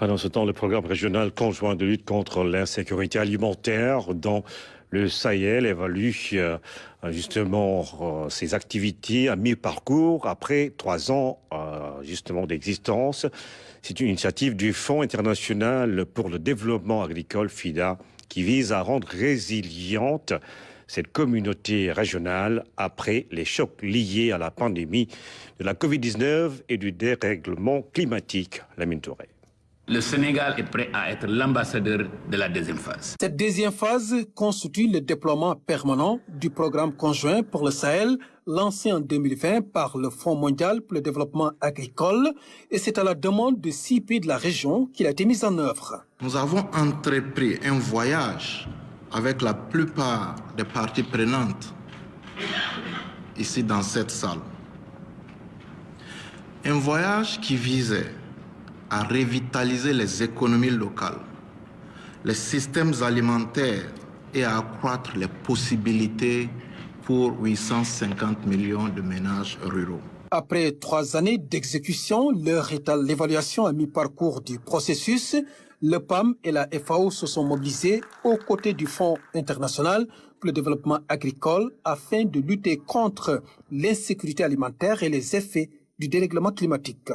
Pendant ce temps, le programme régional conjoint de lutte contre l'insécurité alimentaire dans le Sahel évalue justement ses activités à mi-parcours après 3 ans justement d'existence. C'est une initiative du Fonds international pour le développement agricole, FIDA, qui vise à rendre résiliente cette communauté régionale après les chocs liés à la pandémie de la Covid-19 et du dérèglement climatique. Lamine Touré. Le Sénégal est prêt à être l'ambassadeur de la deuxième phase. Cette deuxième phase constitue le déploiement permanent du programme conjoint pour le Sahel, lancé en 2020 par le Fonds mondial pour le développement agricole, et c'est à la demande de 6 pays de la région qu'il a été mis en œuvre. Nous avons entrepris un voyage avec la plupart des parties prenantes ici dans cette salle. Un voyage qui visait à revitaliser les économies locales, les systèmes alimentaires et à accroître les possibilités pour 850 millions de ménages ruraux. Après 3 années d'exécution, l'heure est à l'évaluation à mi-parcours du processus. Le PAM et la FAO se sont mobilisés aux côtés du Fonds international pour le développement agricole afin de lutter contre l'insécurité alimentaire et les effets du dérèglement climatique.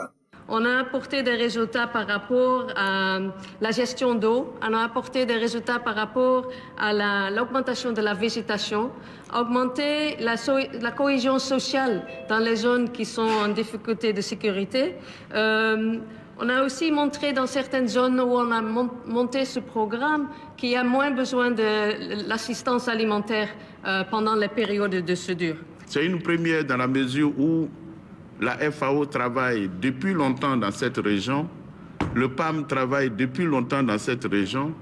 On a apporté des résultats par rapport à la gestion d'eau, on a apporté des résultats par rapport à l'augmentation de la végétation, augmenter la cohésion sociale dans les zones qui sont en difficulté de sécurité. On a aussi montré dans certaines zones où on a monté ce programme qu'il y a moins besoin de l'assistance alimentaire pendant les périodes de soudure. C'est une première dans la mesure où la FAO travaille depuis longtemps dans cette région, le PAM travaille depuis longtemps dans cette région,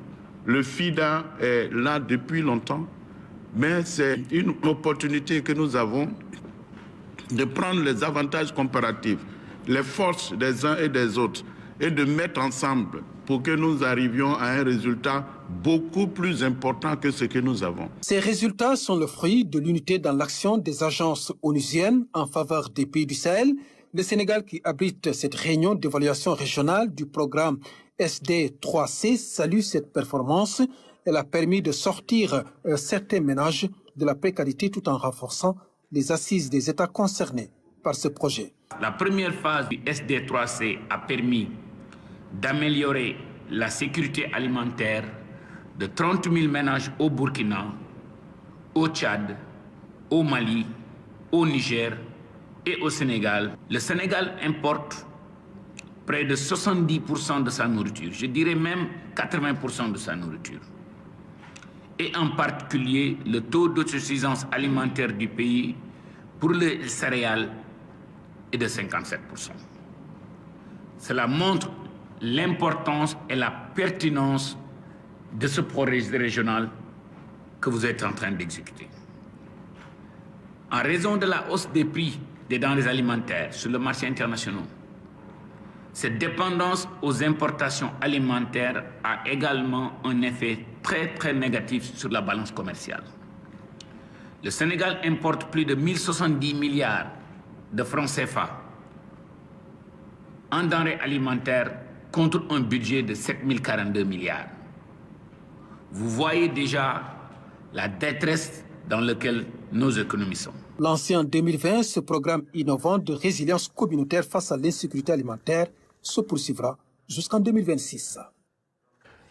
le FIDA est là depuis longtemps, mais c'est une opportunité que nous avons de prendre les avantages comparatifs, les forces des uns et des autres, et de mettre ensemble pour que nous arrivions à un résultat beaucoup plus important que ce que nous avons. Ces résultats sont le fruit de l'unité dans l'action des agences onusiennes en faveur des pays du Sahel. Le Sénégal, qui abrite cette réunion d'évaluation régionale du programme SD3C, salue cette performance. Elle a permis de sortir certains ménages de la précarité tout en renforçant les assises des États concernés par ce projet. La première phase du SD3C a permis d'améliorer la sécurité alimentaire de 30 000 ménages au Burkina, au Tchad, au Mali, au Niger et au Sénégal. Le Sénégal importe près de 70% de sa nourriture, je dirais même 80% de sa nourriture. Et en particulier, le taux d'autosuffisance alimentaire du pays pour les céréales est de 57%. Cela montre l'importance et la pertinence de ce projet régional que vous êtes en train d'exécuter. En raison de la hausse des prix des denrées alimentaires sur le marché international, cette dépendance aux importations alimentaires a également un effet très négatif sur la balance commerciale. Le Sénégal importe plus de 1070 milliards de francs CFA en denrées alimentaires contre un budget de 7042 milliards. Vous voyez déjà la détresse dans laquelle nos économies sont. Lancé en 2020, ce programme innovant de résilience communautaire face à l'insécurité alimentaire se poursuivra jusqu'en 2026.